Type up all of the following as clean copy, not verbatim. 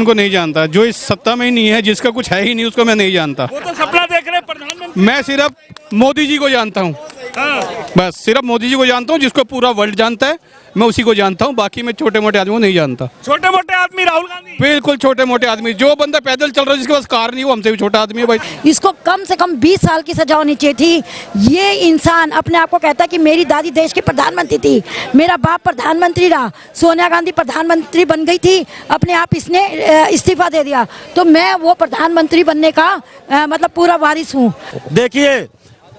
उनको नहीं जानता, जो इस सत्ता में ही नहीं है, जिसका कुछ है ही नहीं, उसको मैं नहीं जानता। वो तो सपना देख रहे हैं प्रधानमंत्री। मैं सिर्फ मोदी जी को जानता हूँ, बस सिर्फ मोदी जी को जानता हूँ, जिसको पूरा वर्ल्ड जानता है, मैं उसी को जानता हूँ। बाकी मैं छोटे मोटे आदमी को नहीं जानता। छोटे मोटे आदमी राहुल गांधी, बिल्कुल छोटे मोटे आदमी। जो बंदा पैदल चल रहा है, जिसके पास कार नहीं, वो हमसे भी छोटा आदमी है भाई। इसको कम से कम 20 साल की सजा होनी चाहिए थी। ये इंसान अपने आप को कहता है कि मेरी दादी देश की प्रधानमंत्री थी, मेरा बाप प्रधानमंत्री रहा, सोनिया गांधी प्रधानमंत्री बन गई थी, अपने आप इसने इस्तीफा दे दिया, तो मैं वो प्रधानमंत्री बनने का मतलब पूरा वारिस हूँ। देखिए,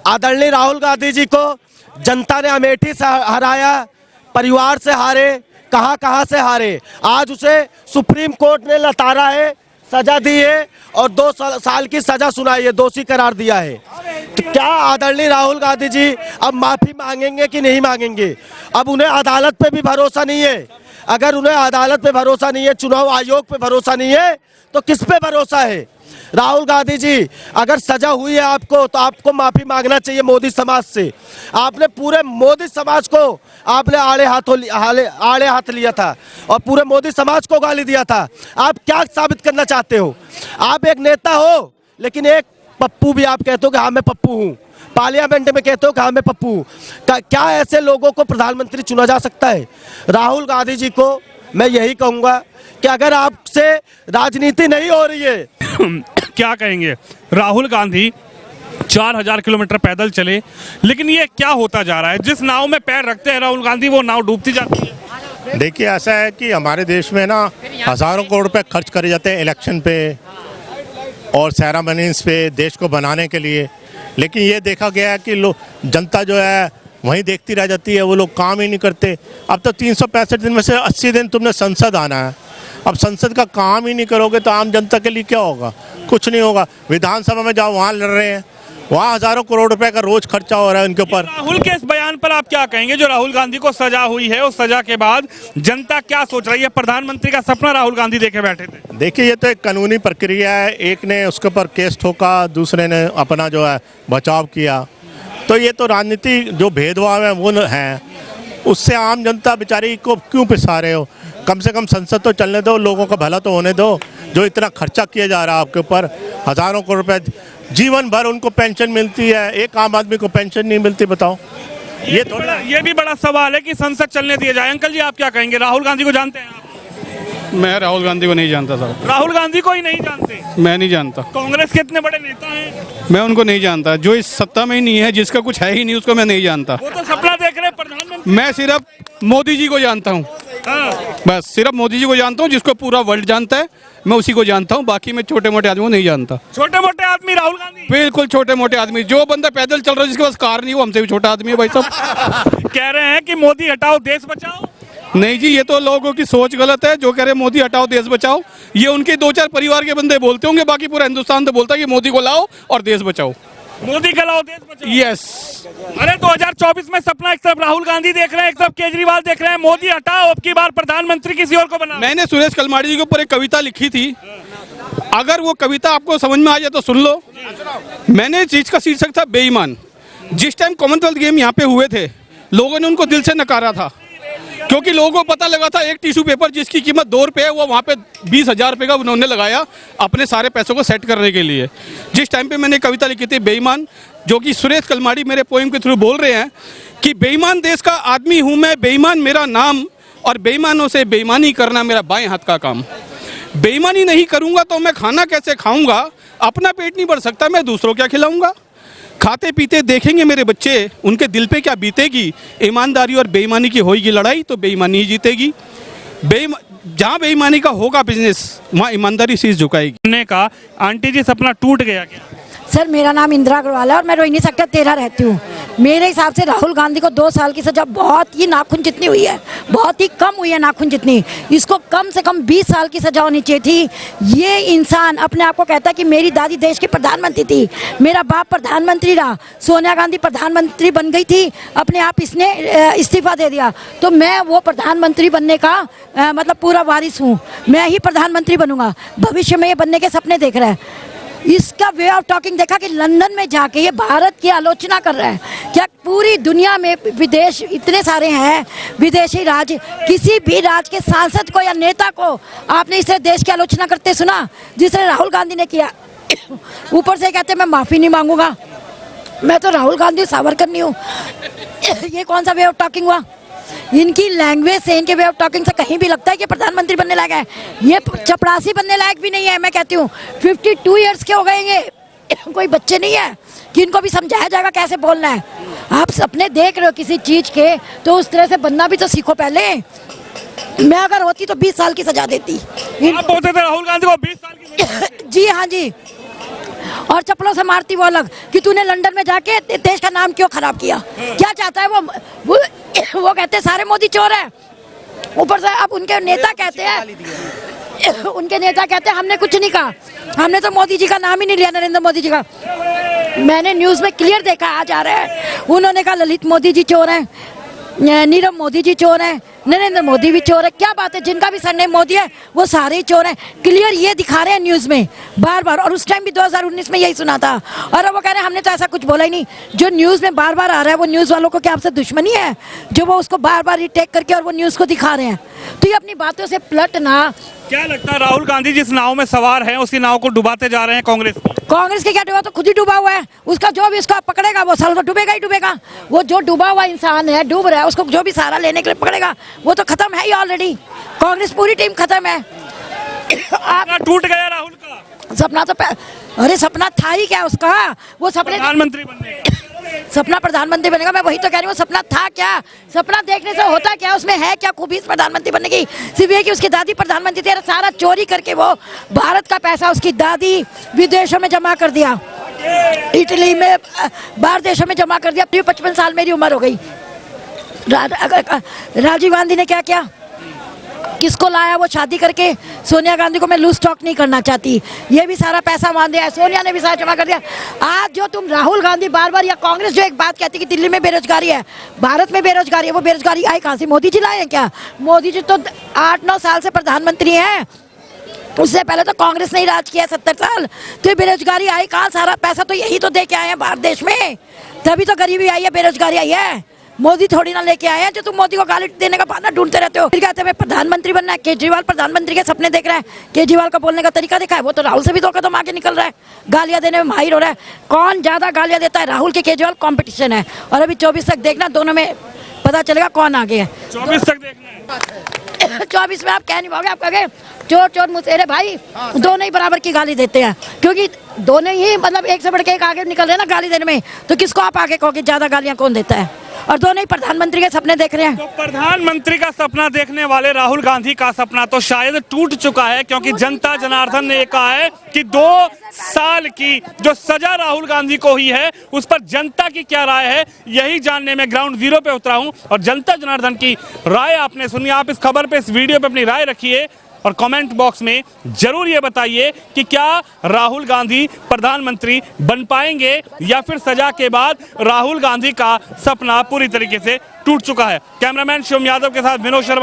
आदरणीय राहुल गांधी जी को जनता ने अमेठी से हराया, परिवार से हारे, कहां से हारे। आज उसे सुप्रीम कोर्ट ने लताड़ा है, सजा दी है और 2 साल की सजा सुनाई है, दोषी करार दिया है। तो क्या आदरणीय राहुल गांधी जी अब माफी मांगेंगे कि नहीं मांगेंगे? अब उन्हें अदालत पे भी भरोसा नहीं है। अगर उन्हें अदालत पे भरोसा नहीं है, चुनाव आयोग पे भरोसा नहीं है, तो किस पे भरोसा है? राहुल गांधी जी, अगर सजा हुई है आपको, तो आपको माफी मांगना चाहिए मोदी समाज से। आपने पूरे मोदी समाज को आपने आड़े हाथ लिया था और पूरे मोदी समाज को गाली दिया था। आप क्या साबित करना चाहते हो? आप एक नेता हो, लेकिन एक पप्पू भी आप कहते हो कि हाँ मैं पप्पू हूँ, पार्लियामेंट में कहते हो कि हाँ मैं पप्पू हूँ। क्या ऐसे लोगों को प्रधानमंत्री चुना जा सकता है? राहुल गांधी जी को मैं यही कहूँगा कि अगर आपसे राजनीति नहीं हो रही है क्या कहेंगे? राहुल गांधी 4000 किलोमीटर पैदल चले, लेकिन ये क्या होता जा रहा है? जिस नाव में पैर रखते हैं राहुल गांधी, वो नाव डूबती जाती है। देखिए, ऐसा है कि हमारे देश में ना हज़ारों करोड़ रुपए खर्च करे जाते हैं इलेक्शन पे और सेरेमनीज पे, देश को बनाने के लिए, लेकिन ये देखा गया है कि जनता जो है वहीं देखती रह जाती है, वो लोग काम ही नहीं करते। अब तो 365 दिन में से 80 दिन तुमने संसद आना है, अब संसद का काम ही नहीं करोगे तो आम जनता के लिए क्या होगा? कुछ नहीं होगा। विधानसभा में जाओ, वहाँ लड़ रहे हैं, वहाँ हज़ारों करोड़ रुपए का रोज खर्चा हो रहा है उनके ऊपर। राहुल के इस बयान पर आप क्या कहेंगे? जो राहुल गांधी को सजा हुई है, उस सजा के बाद जनता क्या सोच रही है? प्रधानमंत्री का सपना राहुल गांधी देखे बैठे थे। देखिए, ये तो एक कानूनी प्रक्रिया है, एक ने उसके ऊपर केस ठोका, दूसरे ने अपना जो है बचाव किया, तो ये तो राजनीति जो भेदभाव है वो है, उससे आम जनता बेचारी को क्यों पिसा रहे हो? कम से कम संसद तो चलने दो, लोगों का भला तो होने दो। जो इतना खर्चा किया जा रहा है आपके ऊपर, हज़ारों करोड़ रुपए, जीवन भर उनको पेंशन मिलती है, एक आम आदमी को पेंशन नहीं मिलती, बताओ। ये भी बड़ा सवाल है कि संसद चलने दिया जाए। अंकल जी, आप क्या कहेंगे? राहुल गांधी को जानते हैं आप? मैं राहुल गांधी को नहीं जानता साहब। राहुल गांधी को ही नहीं जानते? मैं नहीं जानता। कांग्रेस के इतने बड़े नेता हैं, मैं उनको नहीं जानता। जो इस सत्ता में ही नहीं है, जिसका कुछ है ही नहीं, उसको मैं नहीं जानता। वो तो सपना देख रहे हैं प्रधानमंत्री। मैं सिर्फ मोदी जी को जानता हूँ, बस सिर्फ मोदी जी को जानता हूँ, जिसको पूरा वर्ल्ड जानता है, मैं उसी को जानता हूँ। बाकी मैं छोटे मोटे आदमी को नहीं जानता। छोटे मोटे आदमी राहुल गांधी, बिल्कुल छोटे मोटे आदमी। जो बंदा पैदल चल रहा है, जिसके पास कार नहीं, वो हमसे भी छोटा आदमी है भाई साहब। कह रहे हैं कि मोदी हटाओ देश बचाओ। नहीं जी, ये तो लोगों की सोच गलत है। जो कह रहे मोदी हटाओ देश बचाओ, ये उनके 2-4 परिवार के बंदे बोलते होंगे, बाकी पूरा हिंदुस्तान तो बोलता है कि मोदी को लाओ और देश बचाओ। मोदी का लाओ देश बचाओ। यस। अरे 2024 में सपना एक तरफ राहुल गांधी देख रहे हैं, एक तरफ केजरीवाल देख रहे हैं, मोदी हटाओ, अब की बार प्रधानमंत्री किसी और को बनाओ। मैंने सुरेश कलमाड़ी जी के ऊपर एक कविता लिखी थी, अगर वो कविता आपको समझ में आ जाए तो सुन लो। मैंने चीज का शीर्षक था बेईमान। जिस टाइम कॉमनवेल्थ गेम यहाँ पे हुए थे, लोगों ने उनको दिल से नकारा था, क्योंकि लोगों को पता लगा था एक टिश्यू पेपर जिसकी कीमत 2 रुपये है, वो वहाँ पे 20,000 रुपये का उन्होंने लगाया अपने सारे पैसों को सेट करने के लिए। जिस टाइम पे मैंने कविता लिखी थी बेईमान, जो कि सुरेश कलमाड़ी मेरे पोएम के थ्रू बोल रहे हैं कि बेईमान देश का आदमी हूँ मैं, बेईमान मेरा नाम, और बेईमानों से बेईमानी करना मेरा बाएं हाथ का काम। बेईमानी नहीं करूँगा तो मैं खाना कैसे खाऊँगा? अपना पेट नहीं भर सकता, मैं दूसरों क्या खिलाऊँगा? खाते पीते देखेंगे मेरे बच्चे, उनके दिल पे क्या बीतेगी? ईमानदारी और बेईमानी की होगी लड़ाई, तो बेईमानी ही जीतेगी। जहाँ बेईमानी का होगा बिजनेस, वहाँ ईमानदारी शीश झुकाएगी। का आंटी जी सपना टूट गया क्या? सर, मेरा नाम इंदिरा अग्रवाल है और मैं रोहिणी सेक्टर 13 रहती हूँ। मेरे हिसाब से राहुल गांधी को 2 साल की सजा बहुत ही नाखून जितनी हुई है, बहुत ही कम हुई है नाखून जितनी। इसको कम से कम 20 साल की सजा होनी चाहिए थी। ये इंसान अपने आप को कहता है कि मेरी दादी देश की प्रधानमंत्री थी, मेरा बाप प्रधानमंत्री रहा, सोनिया गांधी प्रधानमंत्री बन गई थी, अपने आप इसने इस्तीफा दे दिया, तो मैं वो प्रधानमंत्री बनने का मतलब पूरा वारिस हूँ। मैं ही प्रधानमंत्री बनूंगा। भविष्य में ये बनने के सपने देख रहा है। इसका वे ऑफ टॉकिंग देखा कि लंदन में जाके ये भारत की आलोचना कर रहा है। क्या पूरी दुनिया में विदेश इतने सारे हैं, विदेशी राज्य, किसी भी राज्य के सांसद को या नेता को आपने इस देश की आलोचना करते सुना जिसने राहुल गांधी ने किया? ऊपर से कहते मैं माफी नहीं मांगूंगा, मैं तो राहुल गांधी सावरकर नहीं हूँ। ये कौन सा वे ऑफ टॉकिंग हुआ? इनकी लैंग्वेज से, इनके वे ऑफ टॉकिंग से कहीं भी लगता है कि प्रधानमंत्री बनने लायक है। ये चपरासी बनने लायक भी नहीं है। मैं कहती हूँ 52 इयर्स के हो गए ये, कोई बच्चे नहीं है कि इनको भी समझाया जाएगा कैसे बोलना है। आप सपने देख रहे हो किसी चीज के, तो उस तरह से बनना भी तो सीखो पहले। मैं अगर होती तो 20 साल की सजा देती। आप बोलते थे राहुल गांधी को 20 साल की सजा? जी हाँ जी, और चप्पलों से मारती वो अलग कि तूने लंदन में जाके देश का नाम क्यों खराब किया। क्या चाहता है वो कहते हैं सारे मोदी चोर है। ऊपर से अब उनके नेता कहते हैं हमने कुछ नहीं कहा, हमने तो मोदी जी का नाम ही नहीं लिया, नरेंद्र मोदी जी का। मैंने न्यूज़ में क्लियर देखा, आज आ रहा है, उन्होंने कहा ललित मोदी जी चोर हैं, नीरव मोदी जी चोर हैं, नरेंद्र मोदी भी चोर है। क्या बात है, जिनका भी सरनेम मोदी है वो सारे ही चोर हैं। क्लियर ये दिखा रहे हैं न्यूज़ में बार बार। और उस टाइम भी 2019 में यही सुना था। और अब वो कह रहे हैं हमने तो ऐसा कुछ बोला ही नहीं। जो न्यूज़ में बार बार आ रहा है वो न्यूज़ वालों को क्या आपसे दुश्मनी है जो वो उसको बार बार रिटेक करके और वो न्यूज़ को दिखा रहे हैं? तो ये अपनी बातों से पलट ना। क्या लगता है राहुल गांधी जिस नाव में सवार हैं उसी नाव को डुबाते जा रहे हैं कांग्रेस के क्या डूबा, तो खुद ही डूबा हुआ है। उसका जो भी उसका पकड़ेगा वो साल तो डूबेगा ही डूबेगा। वो जो डूबा हुआ इंसान है, डूब रहा है, उसको जो भी सहारा लेने के लिए पकड़ेगा वो तो खत्म है ही ऑलरेडी। कांग्रेस पूरी टीम खत्म है। आप टूट गया राहुल का सपना तो अरे सपना था ही क्या उसका? वो सपने प्रधानमंत्री बनने का सपना प्रधानमंत्री बनेगा। मैं वही तो कह रही हूँ, सपना था क्या? सपना देखने से होता क्या? उसमें है क्या खूबी इस प्रधानमंत्री बनने की? सिर्फ ये कि उसकी दादी प्रधानमंत्री थी, सारा चोरी करके वो भारत का पैसा उसकी दादी विदेशों में जमा कर दिया, इटली में, बाहर देशों में जमा कर दिया। 55 साल मेरी उम्र हो गई। राजीव गांधी ने क्या किया? किसको लाया? वो शादी करके सोनिया गांधी को मैं लूज टॉक नहीं करना चाहती, ये भी सारा पैसा मान दिया, सोनिया ने भी सारा जमा कर दिया। आज जो तुम राहुल गांधी बार बार या कांग्रेस जो एक बात कहती कि दिल्ली में बेरोजगारी है, भारत में बेरोजगारी है, वो बेरोजगारी आई कहाँ से? मोदी जी लाए हैं क्या? मोदी जी तो 8-9 साल से प्रधानमंत्री हैं, उससे पहले तो कांग्रेस ने ही राज किया 70 साल। तो ये बेरोजगारी आई कहाँ? सारा पैसा तो यही तो दे के आए हैं भारत देश में, तभी तो गरीबी आई है, बेरोजगारी आई है। मोदी थोड़ी ना लेके आए हैं जो तुम मोदी को गाली देने का बहाना ढूंढते रहते हो। फिर कहते हैं प्रधानमंत्री बनना है। केजरीवाल प्रधानमंत्री के सपने देख रहा है। केजरीवाल का बोलने का तरीका देखा है? वो तो राहुल से भी 2 कदम आगे निकल रहा है, गालियां देने में माहिर हो रहा है। कौन ज्यादा गालियां देता है, राहुल के केजरीवाल? कंपटीशन है। और अभी 24 तक देखना, दोनों में पता चलेगा कौन आगे है। 24 तक देखना है। 24 में आप कह नहीं पाओगे, आप कहोगे चोर चोर मुसेरे भाई, दोनों ही बराबर की गाली देते हैं, क्योंकि दोनों ही मतलब एक से बढ़ के एक आगे निकल रहे हैं ना गाली देने में। तो किसको आप आगे कहोगे ज्यादा गालियां कौन देता है? और दोनों ही प्रधानमंत्री के सपने देख रहे हैं। तो प्रधानमंत्री का सपना देखने वाले राहुल गांधी का सपना तो शायद टूट चुका है, क्योंकि जनता जनार्दन ने कहा है कि 2 साल की जो सजा राहुल गांधी को हुई है उस पर जनता की क्या राय है, यही जानने में ग्राउंड जीरो पे उतरा हूं। और जनता जनार्दन की राय आपने सुनी। आप इस खबर पे, इस वीडियो पे अपनी राय रखिए और कमेंट बॉक्स में जरूर ये बताइए कि क्या राहुल गांधी प्रधानमंत्री बन पाएंगे या फिर सजा के बाद राहुल गांधी का सपना पूरी तरीके से टूट चुका है। कैमरामैन शिवम यादव के साथ विनोद शर्मा।